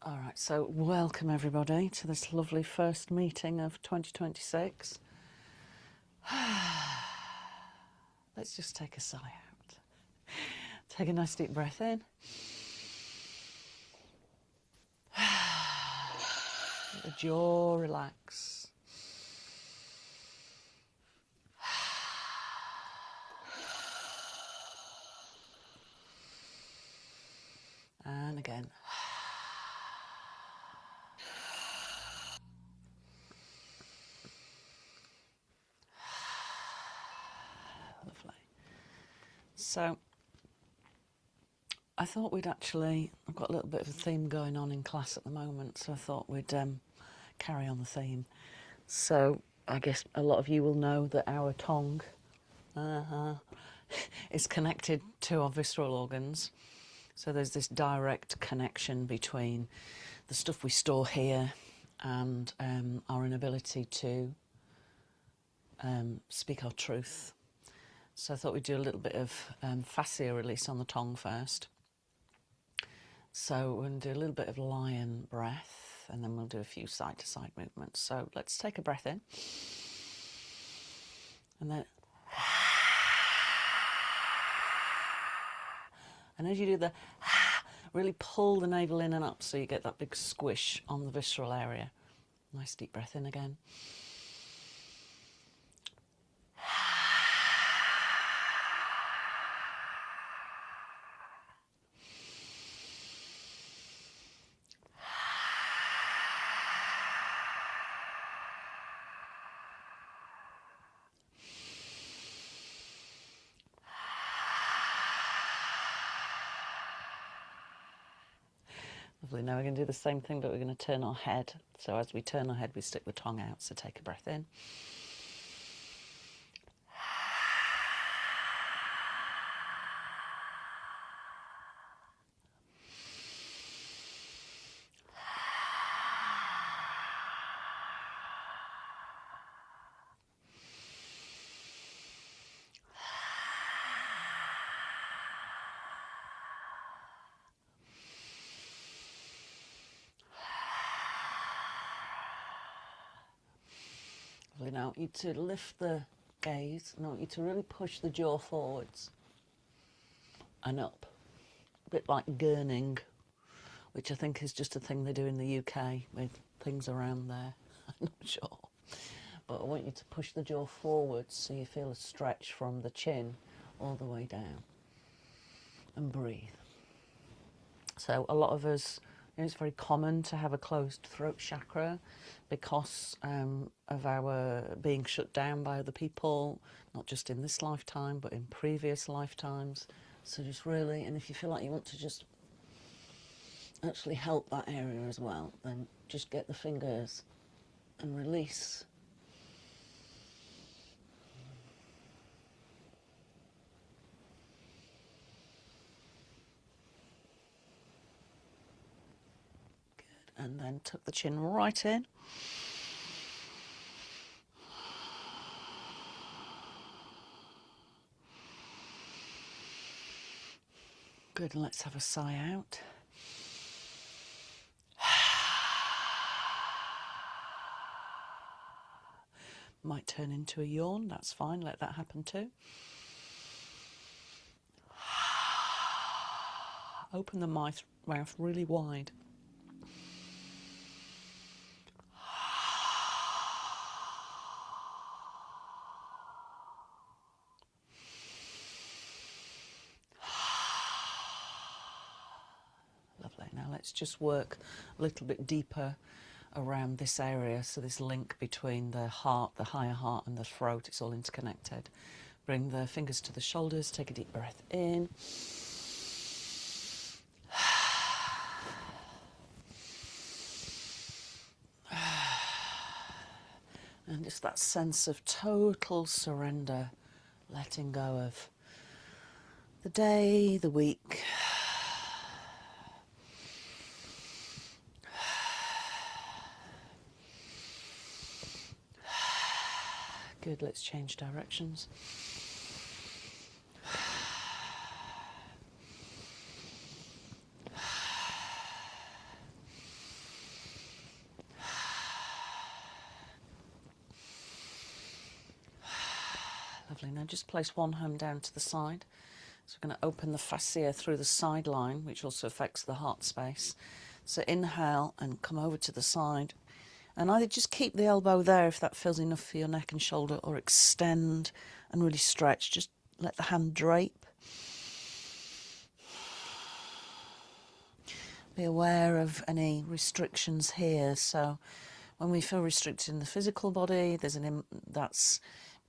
All right, so welcome everybody to this lovely first meeting of 2026. Let's just take a sigh out. Take a nice deep breath in. Let the jaw relax. And again. Lovely. So I thought I've got a little bit of a theme going on in class at the moment, so I thought we'd carry on the theme. So I guess a lot of you will know that our tongue is connected to our visceral organs. So there's this direct connection between the stuff we store here and our inability to speak our truth. So I thought we'd do a little bit of fascia release on the tongue first. So we're going to do a little bit of lion breath, and then we'll do a few side-to-side movements. So let's take a breath in. And then... And as you do the... really pull the navel in and up so you get that big squish on the visceral area. Nice deep breath in again. Lovely. Now we're going to do the same thing, but we're going to turn our head. So as we turn our head, we stick the tongue out. So take a breath in. Lovely. Now I want you to lift the gaze, and I want you to really push the jaw forwards and up. A bit like gurning, which I think is just a thing they do in the UK with things around there. I'm not sure. But I want you to push the jaw forwards so you feel a stretch from the chin all the way down. And breathe. So a lot of us, it's very common to have a closed throat chakra because of our being shut down by other people, not just in this lifetime, but in previous lifetimes. So just really, and if you feel like you want to just actually help that area as well, then just get the fingers and release. Good, and then tuck the chin right in. Good, and let's have a sigh out. Might turn into a yawn, that's fine, let that happen too. Open the mouth really wide. Lovely. Now let's just work a little bit deeper around this area, so this link between the heart, the higher heart, and the throat, it's all interconnected. Bring the fingers to the shoulders, take a deep breath in. And just that sense of total surrender, letting go of the day, the week. Good, let's change directions. Lovely. Now just place one hand down to the side. So we're going to open the fascia through the side line, which also affects the heart space. So inhale and come over to the side. And either just keep the elbow there if that feels enough for your neck and shoulder, or extend and really stretch. Just let the hand drape. Be aware of any restrictions here. So when we feel restricted in the physical body, that's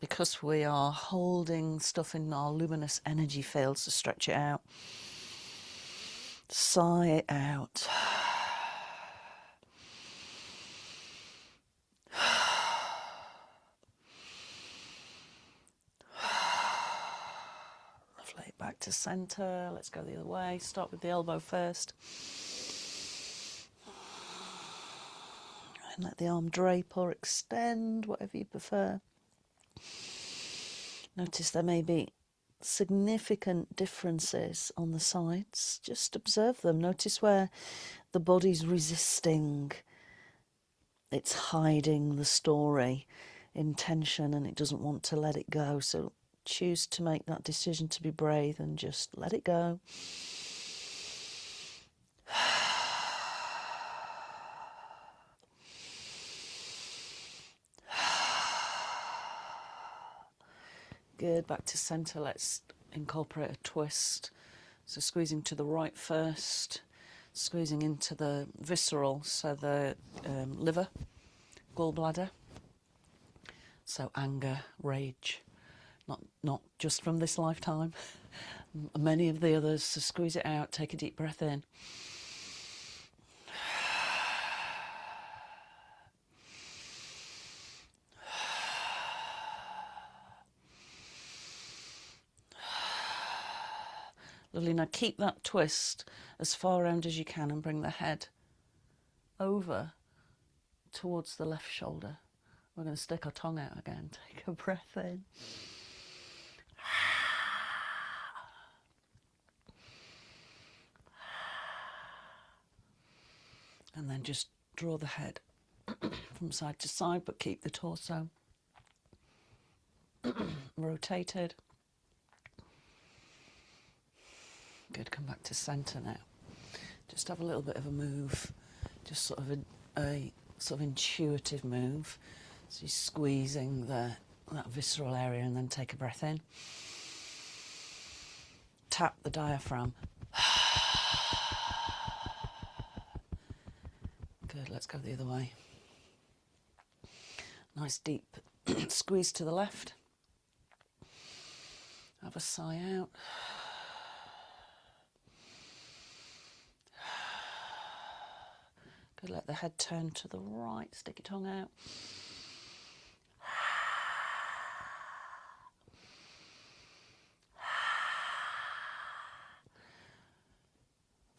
because we are holding stuff in our luminous energy fields to stretch it out. Sigh it out. Lovely. Back to centre. Let's go the other way. Start with the elbow first. And let the arm drape or extend, whatever you prefer. Notice there may be significant differences on the sides. Just observe them. Notice where the body's resisting. It's hiding the story in tension and it doesn't want to let it go. So choose to make that decision to be brave and just let it go. Good, back to centre. Let's incorporate a twist. So squeezing to the right first, squeezing into the visceral, so the liver, gallbladder. So anger, rage, not just from this lifetime, many of the others. So squeeze it out, take a deep breath in. Lovely. Now keep that twist as far around as you can and bring the head over towards the left shoulder. We're going to stick our tongue out again. Take a breath in. And then just draw the head from side to side, but keep the torso rotated. Good, come back to centre now. Just have a little bit of a move, just sort of a sort of intuitive move. So you're squeezing that visceral area and then take a breath in. Tap the diaphragm. Good, let's go the other way. Nice deep squeeze to the left. Have a sigh out. Good, let the head turn to the right, stick your tongue out.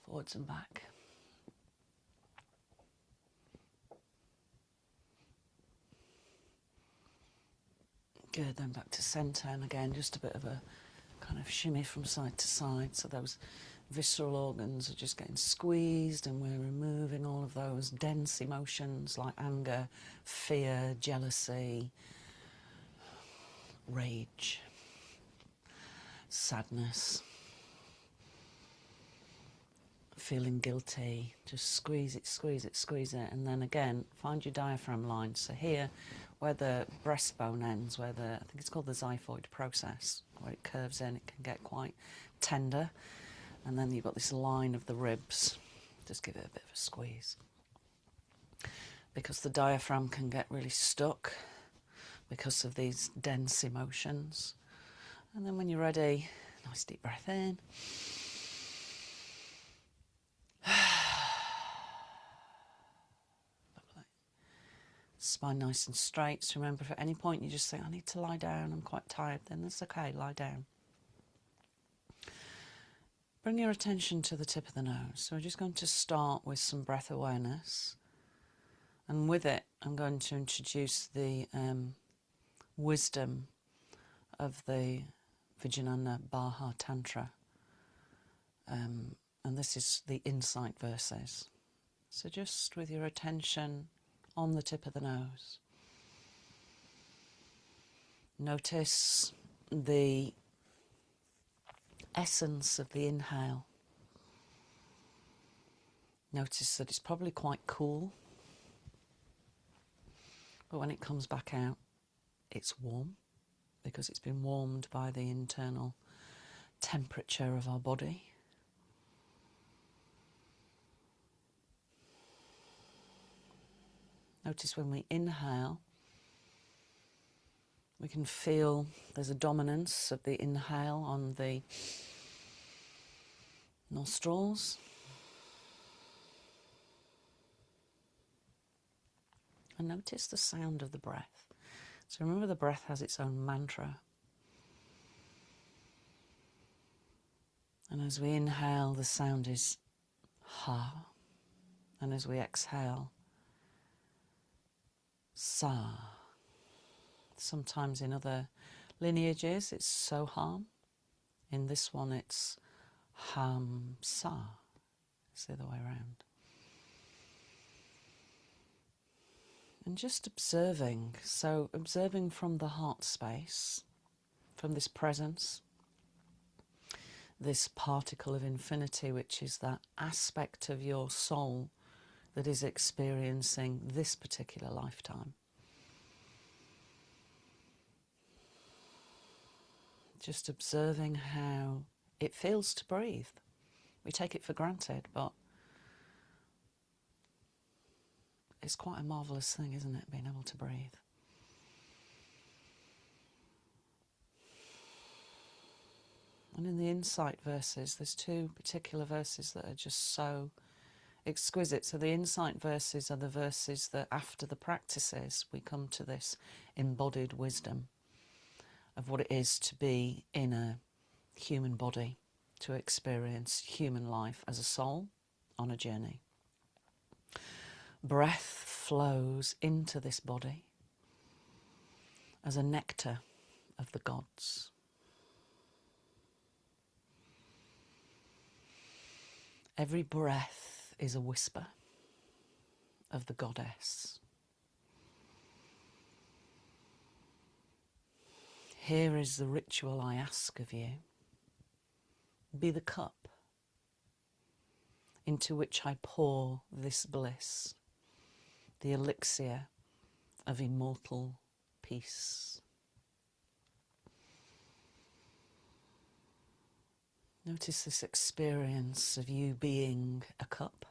Forwards and back. Good, then back to centre, and again just a bit of a kind of shimmy from side to side, so those visceral organs are just getting squeezed and we're removing all of those dense emotions like anger, fear, jealousy, rage, sadness, feeling guilty. Just squeeze it, squeeze it, squeeze it, and then again find your diaphragm line. So here where the breastbone ends, where I think it's called the xiphoid process, where it curves in, it can get quite tender. And then you've got this line of the ribs. Just give it a bit of a squeeze. Because the diaphragm can get really stuck because of these dense emotions. And then when you're ready, nice deep breath in. Lovely. Spine nice and straight. So remember, if at any point you just think, I need to lie down, I'm quite tired, then that's okay, lie down. Bring your attention to the tip of the nose. So we're just going to start with some breath awareness. And with it, I'm going to introduce the wisdom of the Vijnana Baha Tantra. And this is the insight verses. So just with your attention on the tip of the nose. Notice the essence of the inhale. Notice that it's probably quite cool, but when it comes back out, it's warm, because it's been warmed by the internal temperature of our body. Notice when we inhale, we can feel there's a dominance of the inhale on the nostrils. And notice the sound of the breath. So remember, the breath has its own mantra. And as we inhale, the sound is ha. And as we exhale, sa. Sometimes in other lineages it's so ham. In this one it's ham sa. It's the other way around. And just observing, so observing from the heart space, from this presence, this particle of infinity, which is that aspect of your soul that is experiencing this particular lifetime. Just observing how it feels to breathe. We take it for granted, but it's quite a marvellous thing, isn't it, being able to breathe? And in the insight verses, there's two particular verses that are just so exquisite. So the insight verses are the verses that after the practices we come to this embodied wisdom of what it is to be in a human body, to experience human life as a soul on a journey. Breath flows into this body as a nectar of the gods. Every breath is a whisper of the goddess. Here is the ritual I ask of you. Be the cup into which I pour this bliss, the elixir of immortal peace. Notice this experience of you being a cup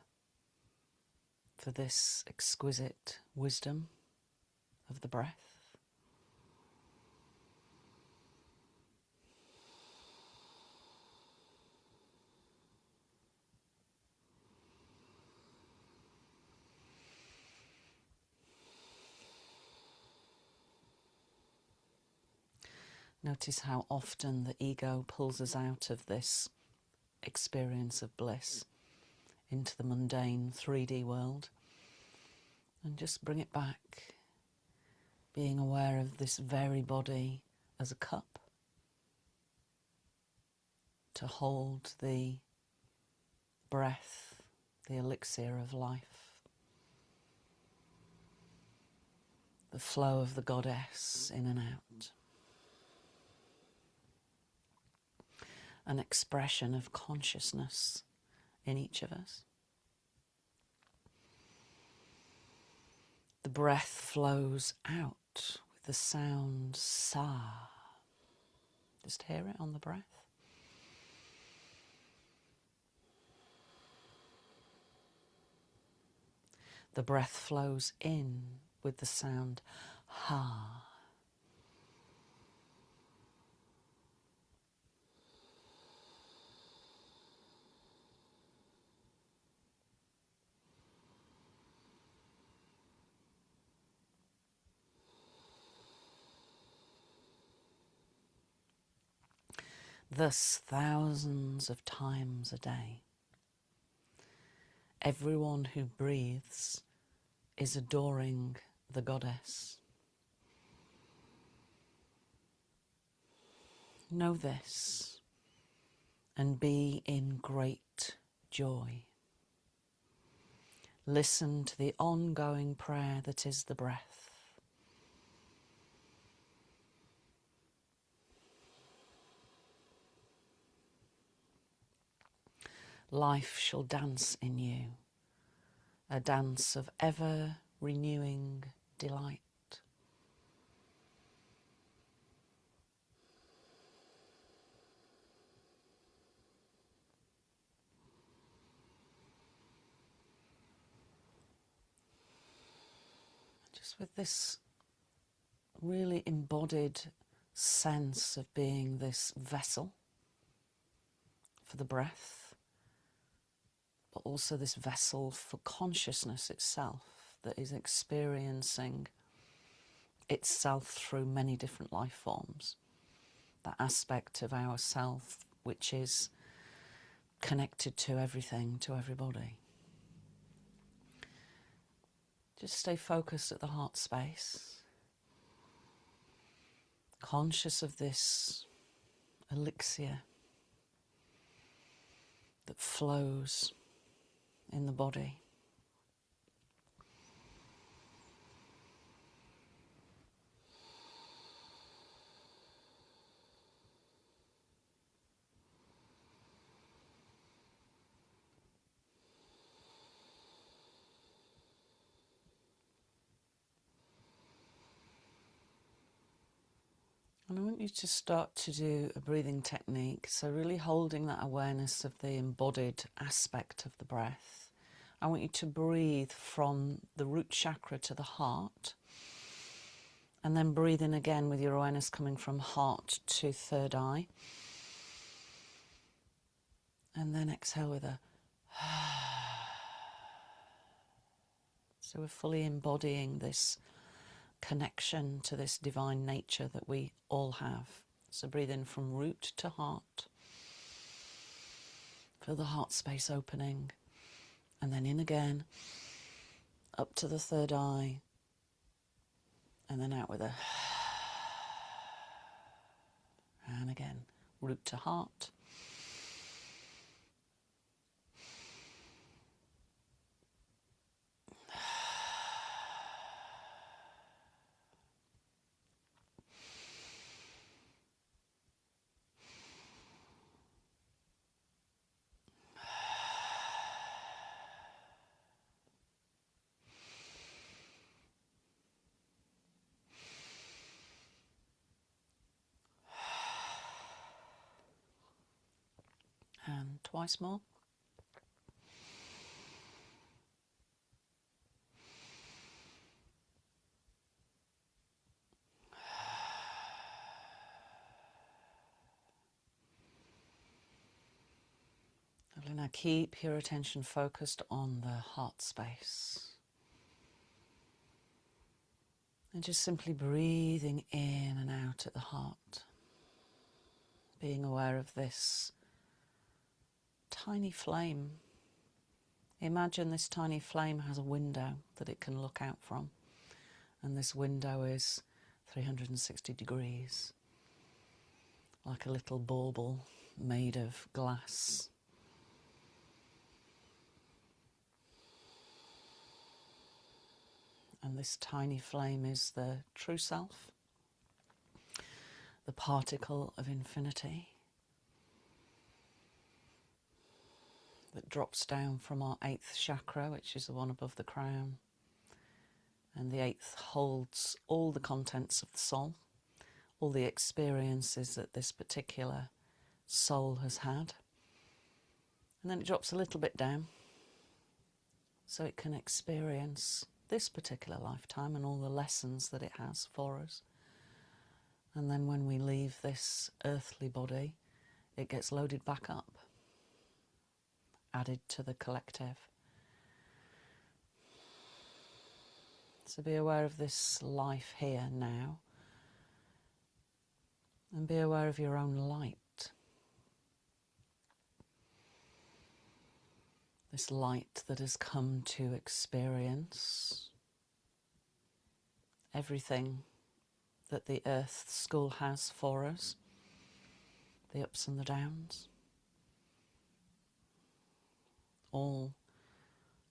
for this exquisite wisdom of the breath. Notice how often the ego pulls us out of this experience of bliss into the mundane 3D world, and just bring it back, being aware of this very body as a cup to hold the breath, the elixir of life, the flow of the goddess in and out. An expression of consciousness in each of us. The breath flows out with the sound sa. Just hear it on the breath. The breath flows in with the sound ha. Thus, thousands of times a day, everyone who breathes is adoring the goddess. Know this and be in great joy. Listen to the ongoing prayer that is the breath. life shall dance in you, a dance of ever renewing delight. Just with this really embodied sense of being this vessel for the breath, but also this vessel for consciousness itself that is experiencing itself through many different life forms. That aspect of ourself which is connected to everything, to everybody. Just stay focused at the heart space, conscious of this elixir that flows in the body. And I want you to start to do a breathing technique, so really holding that awareness of the embodied aspect of the breath. I want you to breathe from the root chakra to the heart, and then breathe in again with your awareness coming from heart to third eye. And then exhale with a so we're fully embodying this connection to this divine nature that we all have. So breathe in from root to heart. Feel the heart space opening. And then in again, up to the third eye. And then out with a... And again, root to heart. And twice more. Lovely. Now keep your attention focused on the heart space. And just simply breathing in and out at the heart. Being aware of this tiny flame. Imagine this tiny flame has a window that it can look out from. And this window is 360 degrees. Like a little bauble made of glass. And this tiny flame is the true self, the particle of infinity that drops down from our 8th chakra, which is the one above the crown. And the 8th holds all the contents of the soul, all the experiences that this particular soul has had. And then it drops a little bit down so it can experience this particular lifetime and all the lessons that it has for us. And then when we leave this earthly body, it gets loaded back up, added to the collective. So be aware of this life here now, and be aware of your own light. This light that has come to experience everything that the Earth School has for us, the ups and the downs, all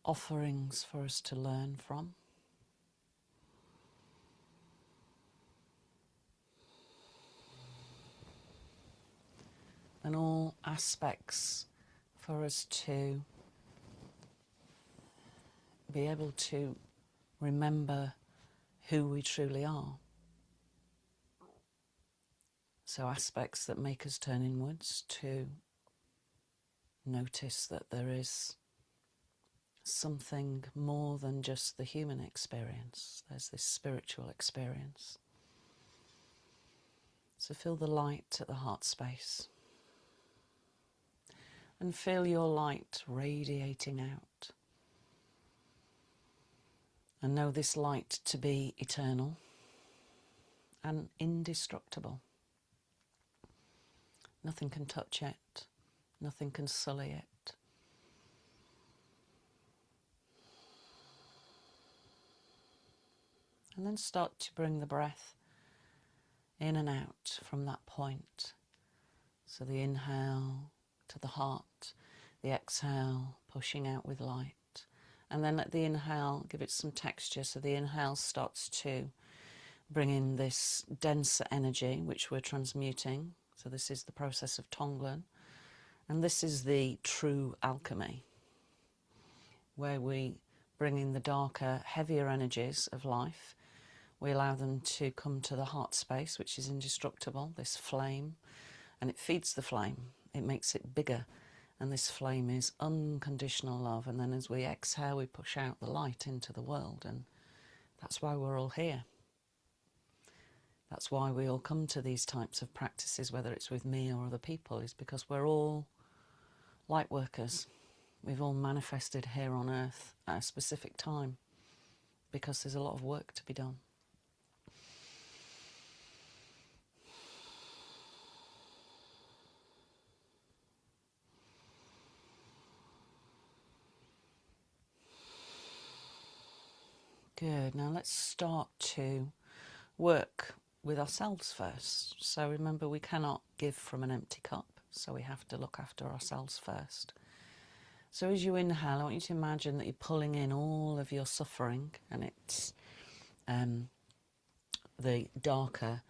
offerings for us to learn from. And all aspects for us to be able to remember who we truly are. So aspects that make us turn inwards, to notice that there is something more than just the human experience. There's this spiritual experience. So feel the light at the heart space. And feel your light radiating out. And know this light to be eternal and indestructible. Nothing can touch it. Nothing can sully it. And then start to bring the breath in and out from that point. So the inhale to the heart, the exhale pushing out with light. And then let the inhale give it some texture. So the inhale starts to bring in this denser energy, which we're transmuting. So this is the process of Tonglen. And this is the true alchemy, where we bring in the darker, heavier energies of life. We allow them to come to the heart space, which is indestructible, this flame, and it feeds the flame. It makes it bigger, and this flame is unconditional love. And then as we exhale, we push out the light into the world, and that's why we're all here. That's why we all come to these types of practices, whether it's with me or other people, is because we're all light workers. We've all manifested here on earth at a specific time because there's a lot of work to be done. Good. Now let's start to work with ourselves first. So remember, we cannot give from an empty cup, so we have to look after ourselves first. So as you inhale, I want you to imagine that you're pulling in all of your suffering, and it's the darker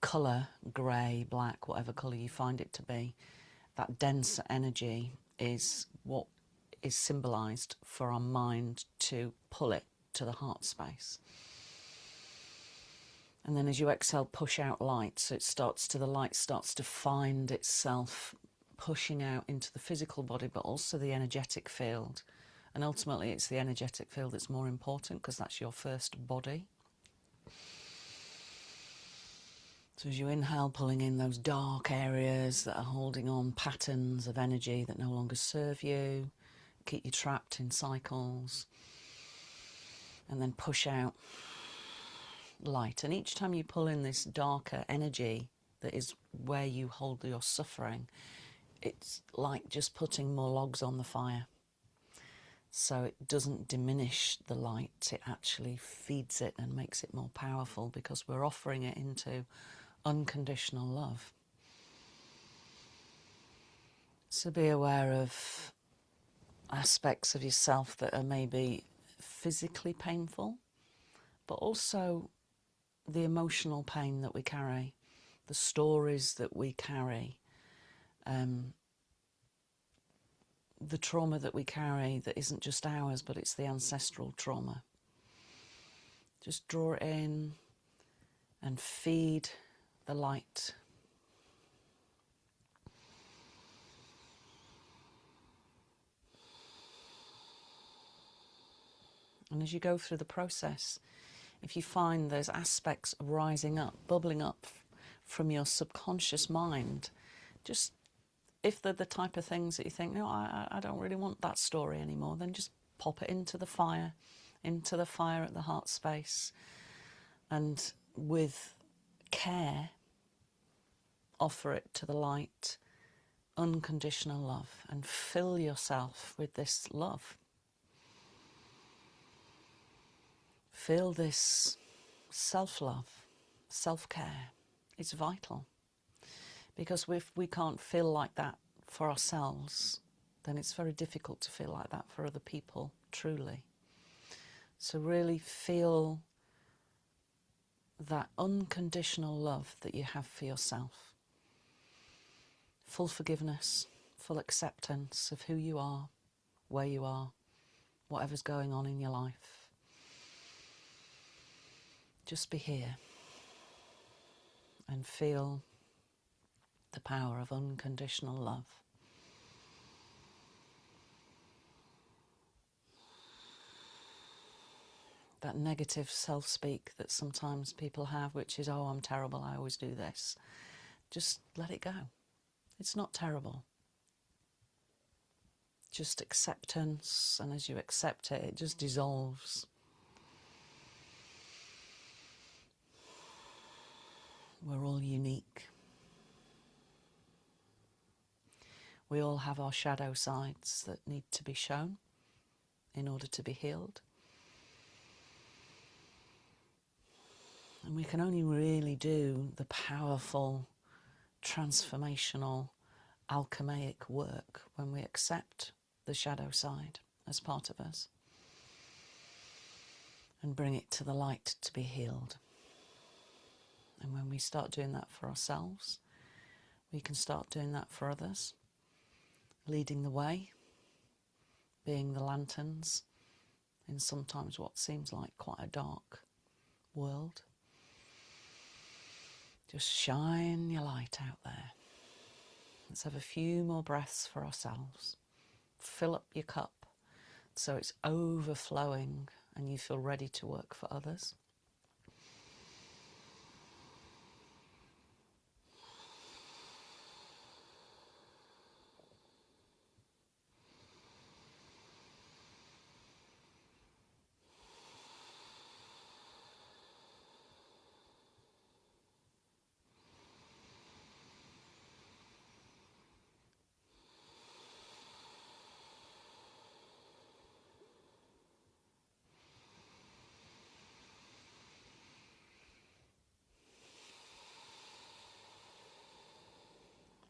colour, grey, black, whatever colour you find it to be. That denser energy is what is symbolised for our mind to pull it to the heart space. And then as you exhale, push out light. So the light starts to find itself pushing out into the physical body, but also the energetic field. And ultimately, it's the energetic field that's more important, because that's your first body. So as you inhale, pulling in those dark areas that are holding on patterns of energy that no longer serve you, keep you trapped in cycles. And then push out light. And each time you pull in this darker energy that is where you hold your suffering, it's like just putting more logs on the fire. So it doesn't diminish the light, it actually feeds it and makes it more powerful, because we're offering it into unconditional love. So be aware of aspects of yourself that are maybe physically painful, but also the emotional pain that we carry, the stories that we carry, the trauma that we carry that isn't just ours, but it's the ancestral trauma. Just draw it in and feed the light. And as you go through the process, if you find there's aspects rising up, bubbling up from your subconscious mind, just if they're the type of things that you think, no, I don't really want that story anymore, then just pop it into the fire at the heart space. And with care, offer it to the light, unconditional love, and fill yourself with this love. Feel this self-love, self-care. It's vital. Because if we can't feel like that for ourselves, then it's very difficult to feel like that for other people, truly. So really feel that unconditional love that you have for yourself. Full forgiveness, full acceptance of who you are, where you are, whatever's going on in your life. Just be here and feel the power of unconditional love. That negative self-speak that sometimes people have, which is, oh, I'm terrible, I always do this. Just let it go. It's not terrible. Just acceptance, and as you accept it, it just dissolves. We're all unique. We all have our shadow sides that need to be shown in order to be healed. And we can only really do the powerful, transformational, alchemaic work when we accept the shadow side as part of us and bring it to the light to be healed. And when we start doing that for ourselves, we can start doing that for others, leading the way, being the lanterns in sometimes what seems like quite a dark world. Just shine your light out there. Let's have a few more breaths for ourselves. Fill up your cup so it's overflowing and you feel ready to work for others.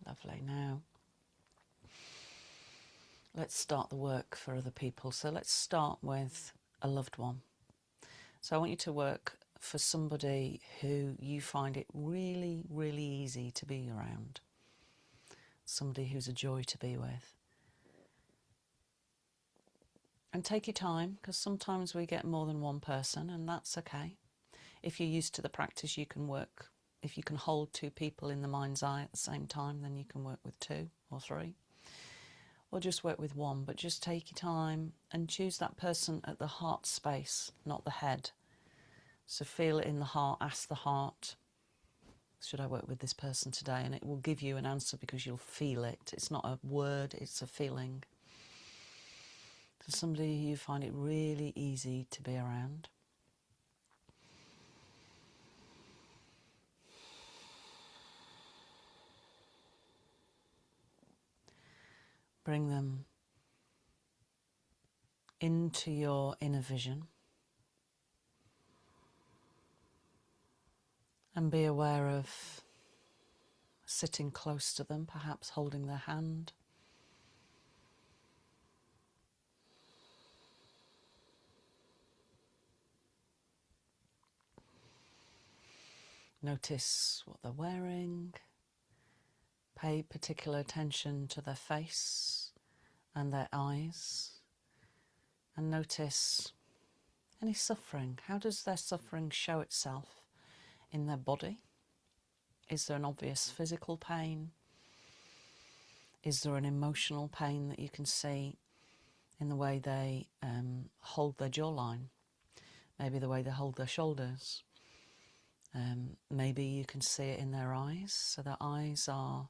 Lovely. Now, let's start the work for other people. So let's start with a loved one. So I want you to work for somebody who you find it really, really easy to be around. Somebody who's a joy to be with. And take your time, because sometimes we get more than one person, and that's okay. If you're used to the practice, you can work. If you can hold two people in the mind's eye at the same time, then you can work with 2 or 3. Or just work with 1, but just take your time and choose that person at the heart space, not the head. So feel it in the heart, ask the heart, should I work with this person today? And it will give you an answer because you'll feel it. It's not a word, it's a feeling. So somebody you find it really easy to be around. Bring them into your inner vision and be aware of sitting close to them, perhaps holding their hand. Notice what they're wearing. Pay particular attention to their face and their eyes. And notice any suffering. How does their suffering show itself in their body? Is there an obvious physical pain? Is there an emotional pain that you can see in the way they hold their jawline? Maybe the way they hold their shoulders. Maybe you can see it in their eyes. So their eyes are...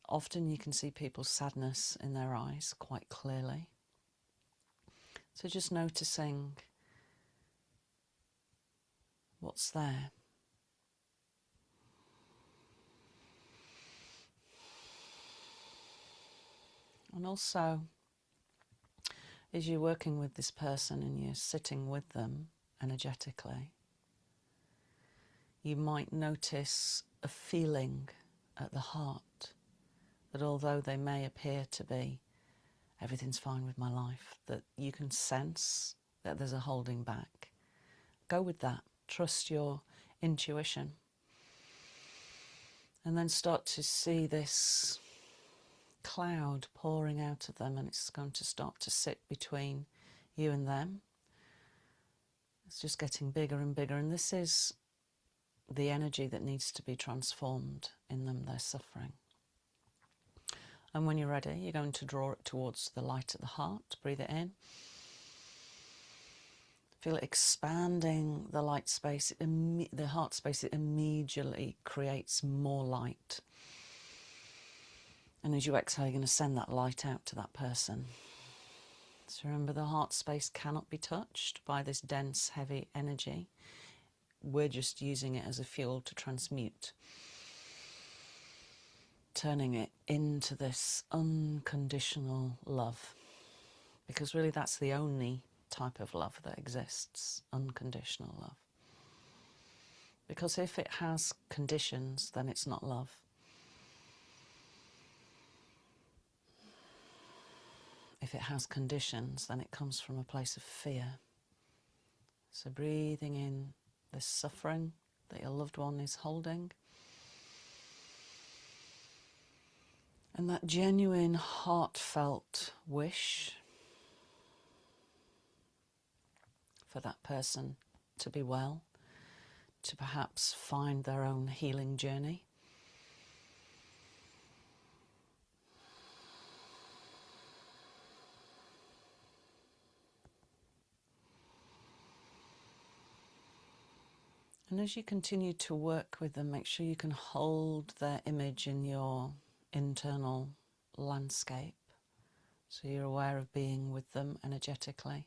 Often you can see people's sadness in their eyes quite clearly. So just noticing what's there. And also, as you're working with this person and you're sitting with them energetically, you might notice a feeling at the heart that although they may appear to be, everything's fine with my life, that you can sense that there's a holding back. Go with that. Trust your intuition. And then start to see this cloud pouring out of them, and it's going to start to sit between you and them. It's just getting bigger and bigger, and this is the energy that needs to be transformed in them. They're suffering. And when you're ready, you're going to draw it towards the light at the heart. Breathe it in. Feel it expanding the light space, the heart space. It immediately creates more light. And as you exhale, you're going to send that light out to that person. So remember, the heart space cannot be touched by this dense, heavy energy. We're just using it as a fuel to transmute, turning it into this unconditional love. Because really that's the only type of love that exists, unconditional love. Because if it has conditions, then it's not love. If it has conditions, then it comes from a place of fear. So breathing in this suffering that your loved one is holding, and that genuine, heartfelt wish for that person to be well, to perhaps find their own healing journey. And as you continue to work with them, make sure you can hold their image in your internal landscape, so you're aware of being with them energetically.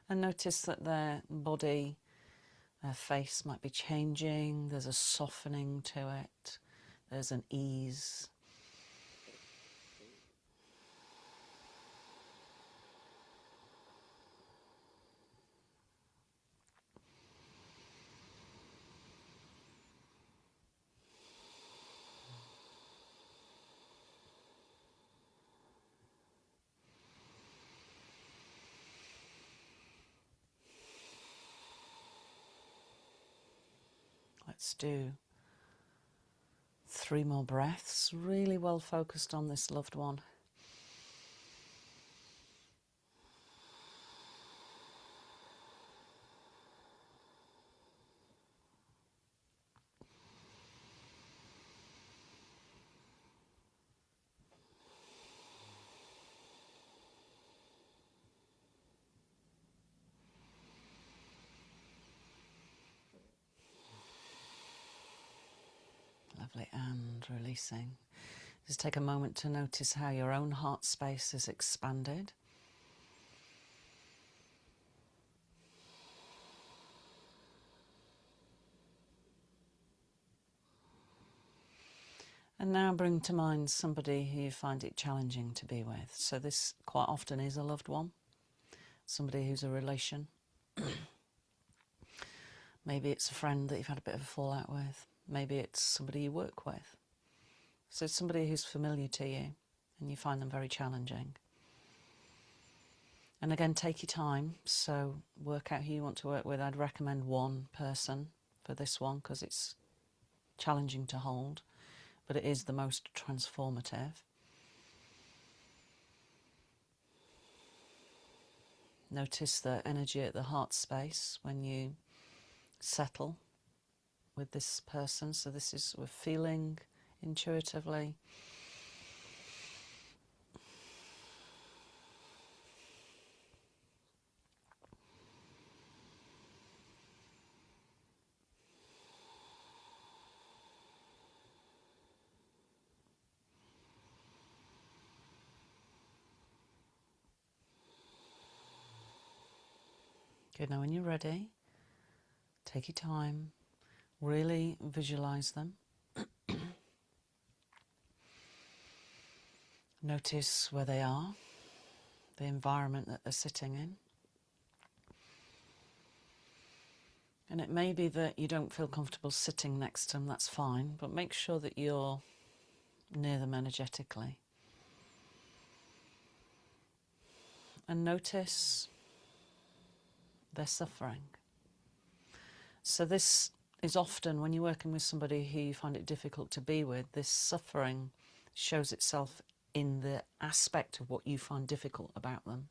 And notice that their body, their face might be changing. There's a softening to it. There's an ease. Let's do 3 more breaths, really well focused on this loved one. Lovely, and releasing. Just take a moment to notice how your own heart space is expanded. And now bring to mind somebody who you find it challenging to be with. So this quite often is a loved one, somebody who's a relation. Maybe it's a friend that you've had a bit of a fallout with. Maybe it's somebody you work with. So it's somebody who's familiar to you and you find them very challenging. And again, take your time. So work out who you want to work with. I'd recommend one person for this one because it's challenging to hold, but it is the most transformative. Notice the energy at the heart space when you settle with this person. So this is, we're feeling intuitively. Good, now when you're ready, take your time, really visualize them. Notice where they are, the environment that they're sitting in. And it may be that you don't feel comfortable sitting next to them, that's fine, but make sure that you're near them energetically. And notice They're suffering. So this is often, when you're working with somebody who you find it difficult to be with, this suffering shows itself in the aspect of what you find difficult about them.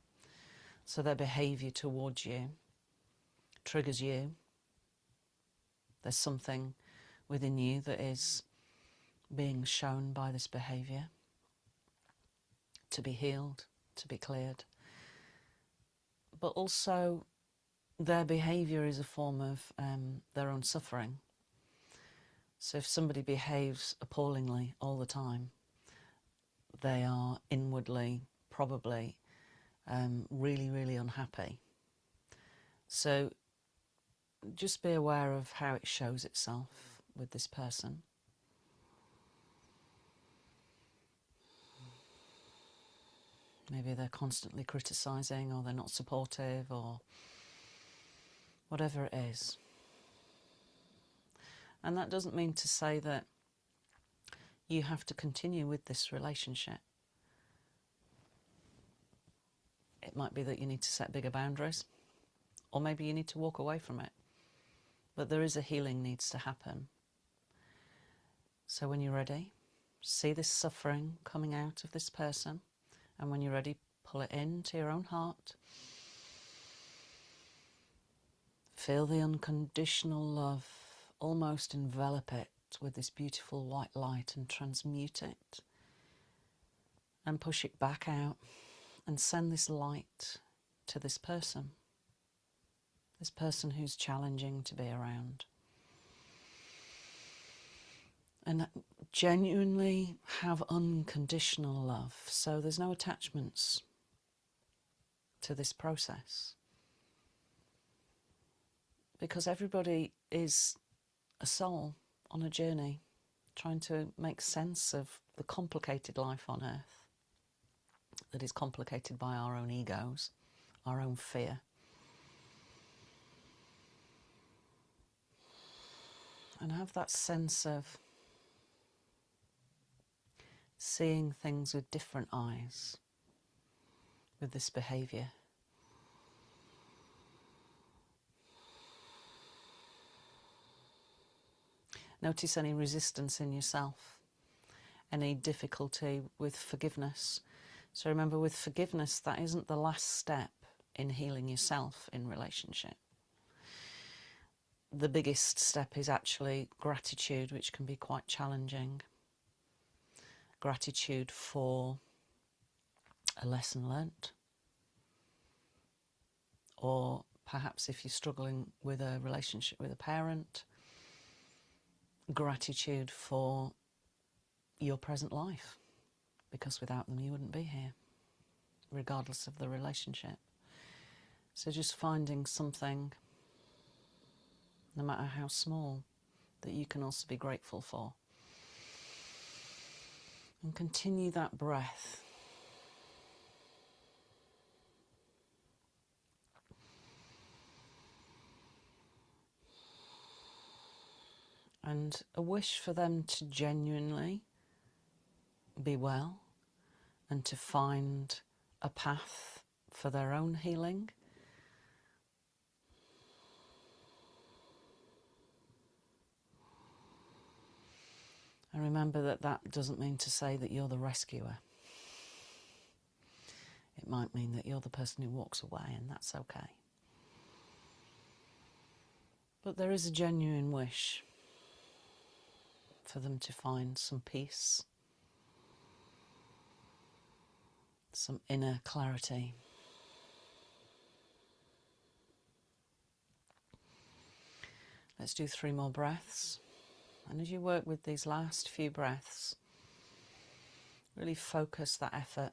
So their behaviour towards you triggers you. There's something within you that is being shown by this behaviour to be healed, to be cleared. But also their behaviour is a form of their own suffering. So if somebody behaves appallingly all the time, they are inwardly probably really, really unhappy. So just be aware of how it shows itself with this person. Maybe they're constantly criticising, or they're not supportive, or whatever it is. And that doesn't mean to say that you have to continue with this relationship. It might be that you need to set bigger boundaries, or maybe you need to walk away from it. But there is a healing needs to happen. So when you're ready, see this suffering coming out of this person, and when you're ready, pull it into your own heart. Feel the unconditional love almost envelop it with this beautiful white light and transmute it, and push it back out and send this light to this person who's challenging to be around. And genuinely have unconditional love. So there's no attachments to this process. Because everybody is a soul on a journey, trying to make sense of the complicated life on earth that is complicated by our own egos, our own fear. And have that sense of seeing things with different eyes with this behaviour. Notice any resistance in yourself, any difficulty with forgiveness. So remember, with forgiveness, that isn't the last step in healing yourself in relationship. The biggest step is actually gratitude, which can be quite challenging. Gratitude for a lesson learnt, or perhaps if you're struggling with a relationship with a parent, gratitude for your present life, because without them you wouldn't be here, regardless of the relationship. So just finding something, no matter how small, that you can also be grateful for. And continue that breath. And a wish for them to genuinely be well and to find a path for their own healing. And remember that that doesn't mean to say that you're the rescuer. It might mean that you're the person who walks away, and that's okay. But there is a genuine wish for them to find some peace, some inner clarity. Let's do 3 more breaths. And as you work with these last few breaths, really focus that effort.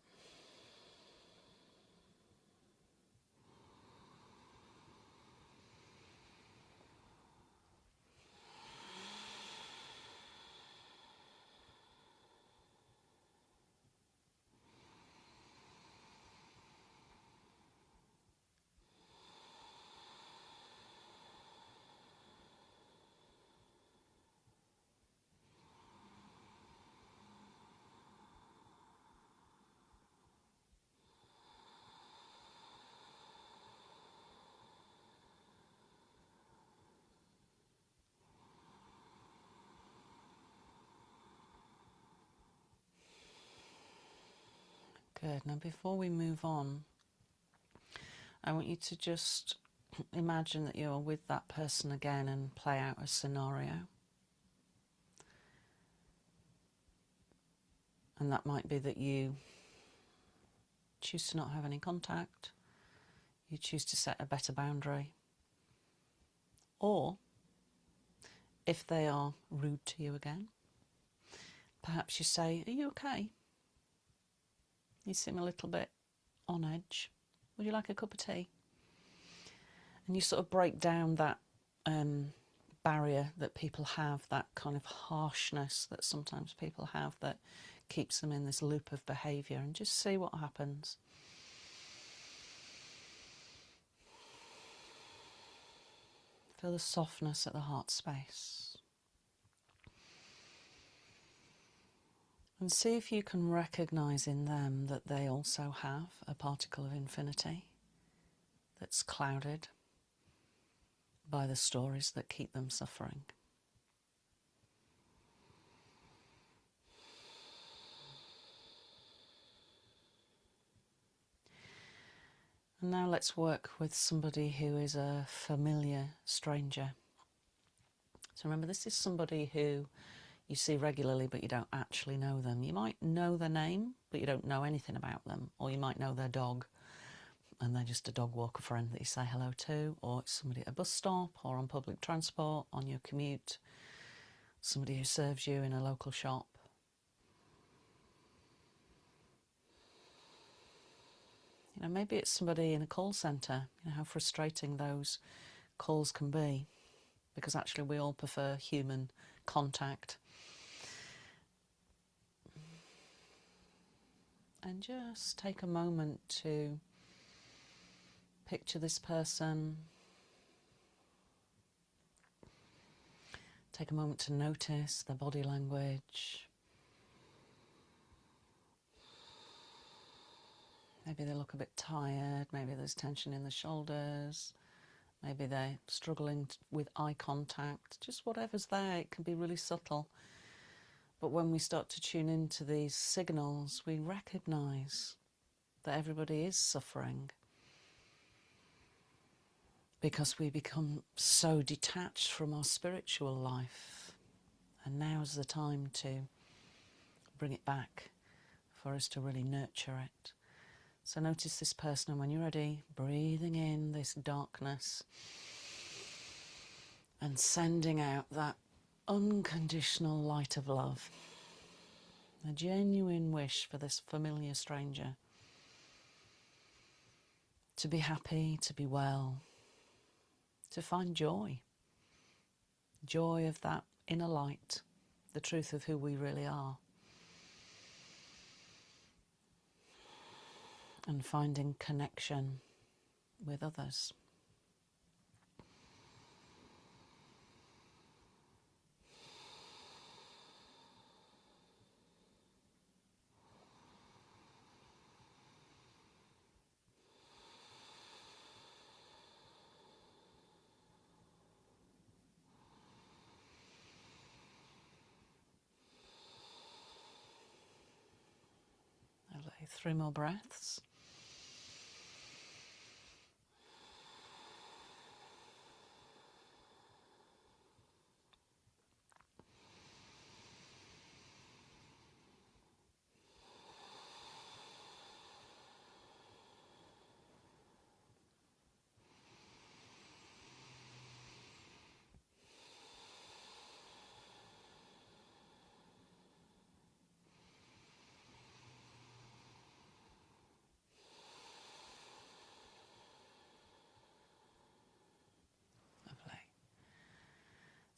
Good. Now, before we move on, I want you to just imagine that you're with that person again and play out a scenario. And that might be that you choose to not have any contact, you choose to set a better boundary, or if they are rude to you again, perhaps you say, "Are you okay? You seem a little bit on edge. Would you like a cup of tea?" And you sort of break down that barrier that people have, that kind of harshness that sometimes people have that keeps them in this loop of behaviour, and just see what happens. Feel the softness at the heart space. And see if you can recognise in them that they also have a particle of infinity that's clouded by the stories that keep them suffering. And now let's work with somebody who is a familiar stranger. So remember, this is somebody who you see regularly but you don't actually know them. You might know their name but you don't know anything about them, or you might know their dog and they're just a dog walker friend that you say hello to, or it's somebody at a bus stop or on public transport, on your commute, somebody who serves you in a local shop. You know, maybe it's somebody in a call centre. You know how frustrating those calls can be, because actually we all prefer human contact. And just take a moment to picture this person. Take a moment to notice their body language. Maybe they look a bit tired, maybe there's tension in the shoulders, maybe they're struggling with eye contact, just whatever's there. It can be really subtle. But when we start to tune into these signals, we recognise that everybody is suffering, because we become so detached from our spiritual life. And now's the time to bring it back, for us to really nurture it. So notice this person, and when you're ready, breathing in this darkness and sending out that unconditional light of love. A genuine wish for this familiar stranger to be happy, to be well, to find joy. Joy of that inner light, the truth of who we really are. And finding connection with others. Lovely. 3 more breaths.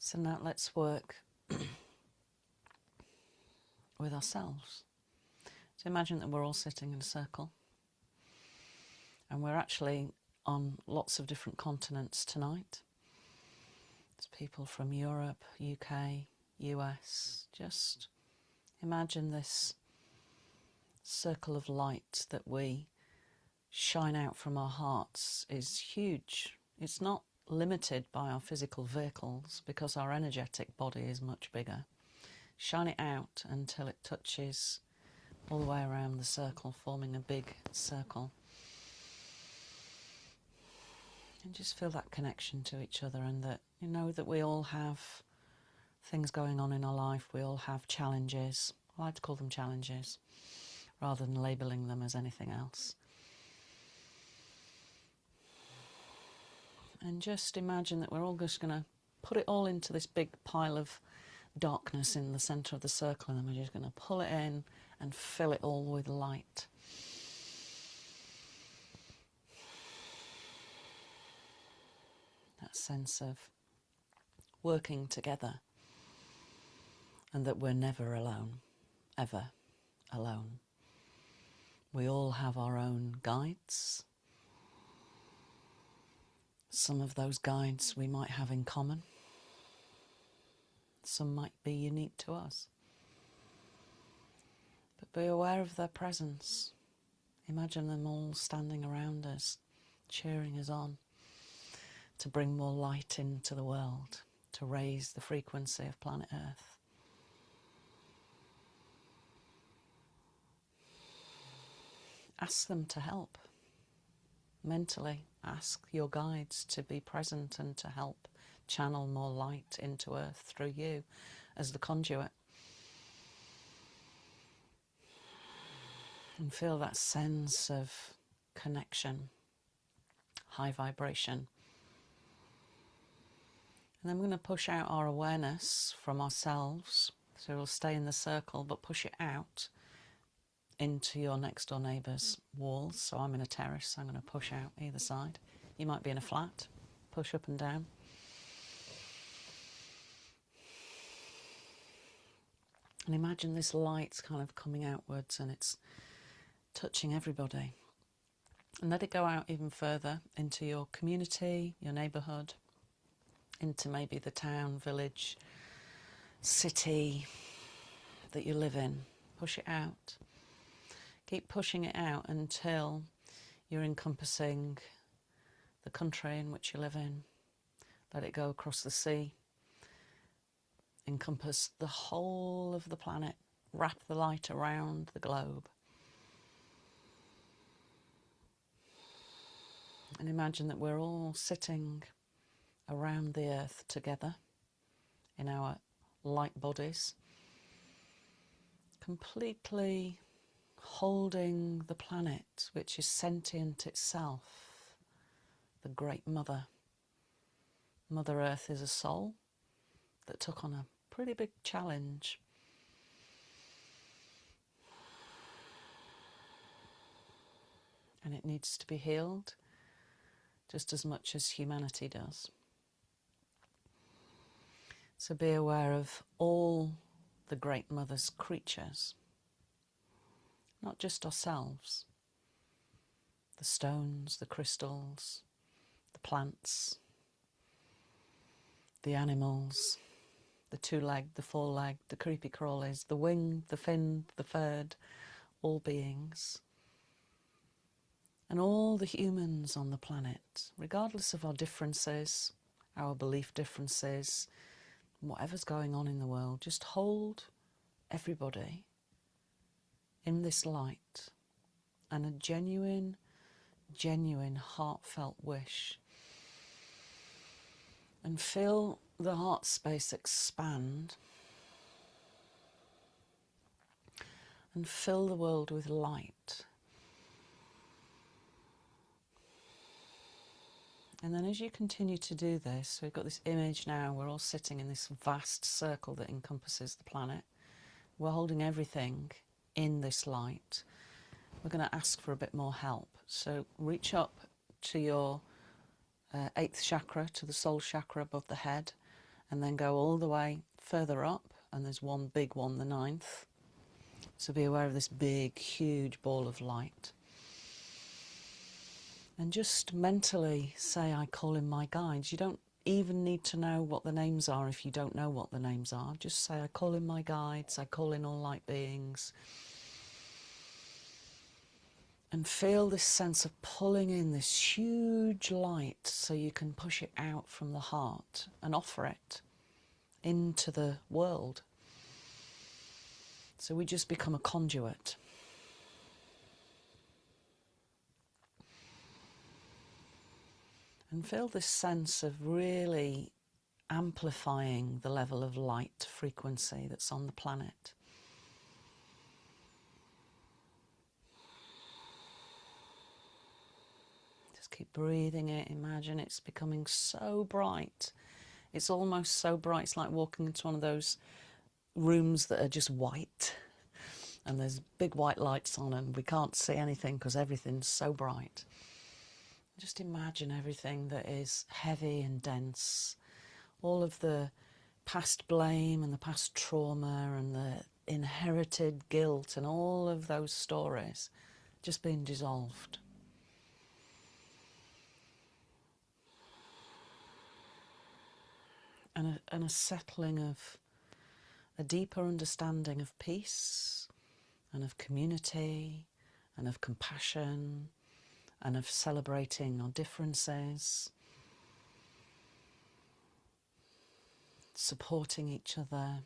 So now let's work with ourselves. So imagine that we're all sitting in a circle, and we're actually on lots of different continents tonight. There's people from Europe, UK, US. Just imagine this circle of light that we shine out from our hearts is huge. It's not limited by our physical vehicles, because our energetic body is much bigger. Shine it out until it touches all the way around the circle, forming a big circle. And just feel that connection to each other, and that you know that we all have things going on in our life. We all have challenges. I like to call them challenges rather than labelling them as anything else. And just imagine that we're all just going to put it all into this big pile of darkness in the centre of the circle, and then we're just going to pull it in and fill it all with light. That sense of working together, and that we're never alone, ever alone. We all have our own guides. Some of those guides we might have in common. Some might be unique to us. But be aware of their presence. Imagine them all standing around us, cheering us on, to bring more light into the world, to raise the frequency of planet Earth. Ask them to help. Mentally, ask your guides to be present and to help channel more light into Earth through you as the conduit. And feel that sense of connection, high vibration. And then we're going to push out our awareness from ourselves, so we'll stay in the circle, but push it out into your next door neighbour's walls. So I'm in a terrace, so I'm going to push out either side. You might be in a flat, push up and down. And imagine this light's kind of coming outwards and it's touching everybody. And let it go out even further into your community, your neighbourhood, into maybe the town, village, city that you live in. Push it out. Keep pushing it out until you're encompassing the country in which you live in. Let it go across the sea. Encompass the whole of the planet. Wrap the light around the globe. And imagine that we're all sitting around the earth together in our light bodies, completely holding the planet, which is sentient itself, the Great Mother. Mother Earth is a soul that took on a pretty big challenge. And it needs to be healed just as much as humanity does. So be aware of all the Great Mother's creatures, not just ourselves, the stones, the crystals, the plants, the animals, the two-legged, the four-legged, the creepy crawlies, the winged, the finned, the furred, all beings. And all the humans on the planet, regardless of our differences, our belief differences, whatever's going on in the world, just hold everybody in this light and a genuine, heartfelt wish. And feel the heart space expand and fill the world with light. And then as you continue to do this, so we've got this image now, we're all sitting in this vast circle that encompasses the planet. We're holding everything in this light. We're going to ask for a bit more help. So reach up to your 8th chakra, to the soul chakra above the head, and then go all the way further up, and there's one big one, the 9th. So be aware of this big, huge ball of light. And just mentally say, I call in my guides. You don't even need to know what the names are if you don't know what the names are. Just say, I call in my guides, I call in all light beings. And feel this sense of pulling in this huge light so you can push it out from the heart and offer it into the world. So we just become a conduit. And feel this sense of really amplifying the level of light frequency that's on the planet. Just keep breathing it. Imagine it's becoming so bright. It's almost so bright. It's like walking into one of those rooms that are just white. And there's big white lights on and we can't see anything because everything's so bright. Just imagine everything that is heavy and dense. All of the past blame and the past trauma and the inherited guilt and all of those stories just being dissolved. And a settling of a deeper understanding of peace and of community and of compassion and of celebrating our differences, supporting each other.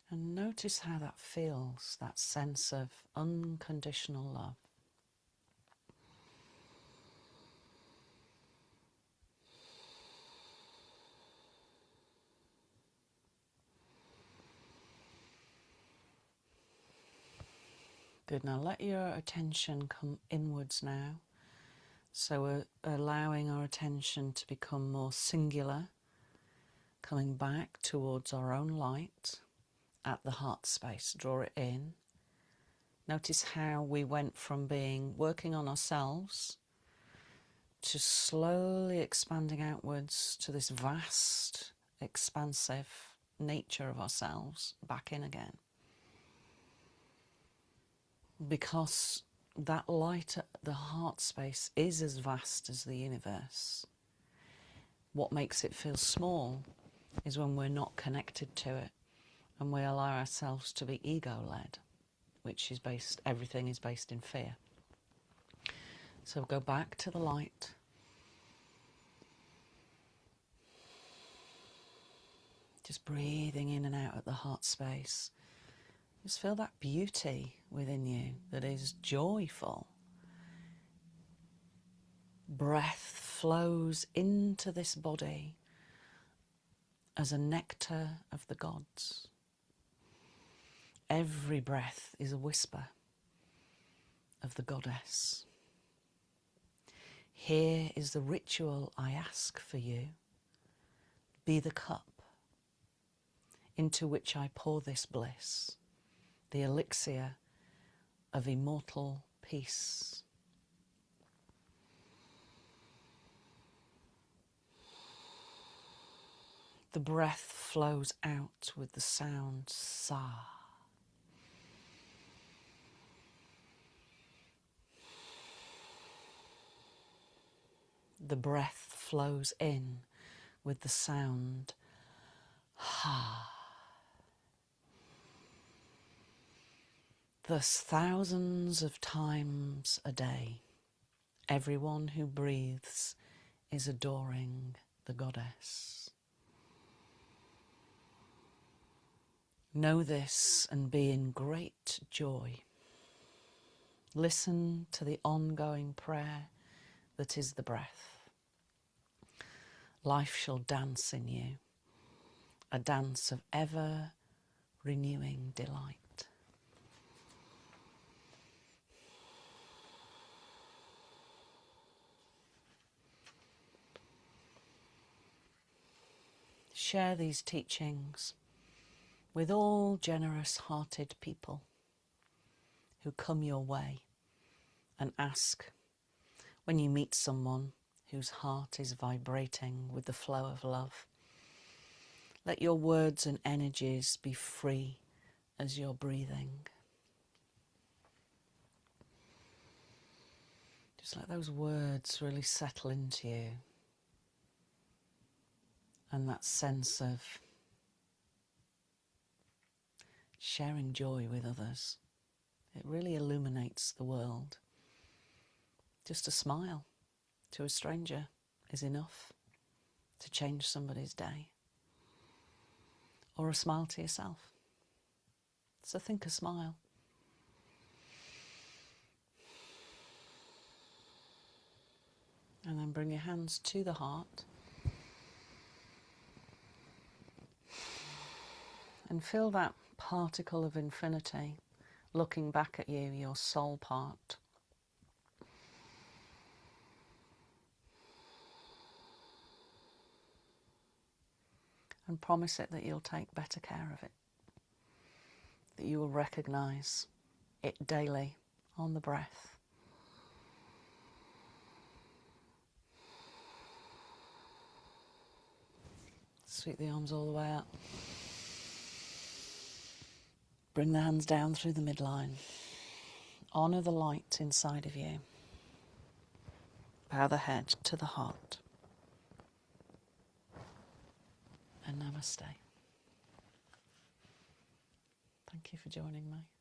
And notice how that feels, that sense of unconditional love. Good, now let your attention come inwards now. So we're allowing our attention to become more singular, coming back towards our own light at the heart space. Draw it in. Notice how we went from working on ourselves to slowly expanding outwards to this vast, expansive nature of ourselves, back in again. Because that light at the heart space is as vast as the universe. What makes it feel small is when we're not connected to it and we allow ourselves to be ego-led, which is everything is based in fear. So go back to the light. Just breathing in and out at the heart space. Just feel that beauty within you that is joyful. Breath flows into this body as a nectar of the gods. Every breath is a whisper of the goddess. Here is the ritual I ask for you. Be the cup into which I pour this bliss, the elixir of immortal peace. The breath flows out with the sound sa. The breath flows in with the sound ha. Thus, thousands of times a day, everyone who breathes is adoring the goddess. Know this and be in great joy. Listen to the ongoing prayer that is the breath. Life shall dance in you, a dance of ever renewing delight. Share these teachings with all generous-hearted people who come your way, and ask, when you meet someone whose heart is vibrating with the flow of love, let your words and energies be free as you're breathing. Just let those words really settle into you. And that sense of sharing joy with others. It really illuminates the world. Just a smile to a stranger is enough to change somebody's day. Or a smile to yourself. So think a smile. And then bring your hands to the heart. And feel that particle of infinity looking back at you, your soul part. And promise it that you'll take better care of it. That you will recognise it daily on the breath. Sweep the arms all the way up. Bring the hands down through the midline. Honour the light inside of you. Bow the head to the heart. And namaste. Thank you for joining me.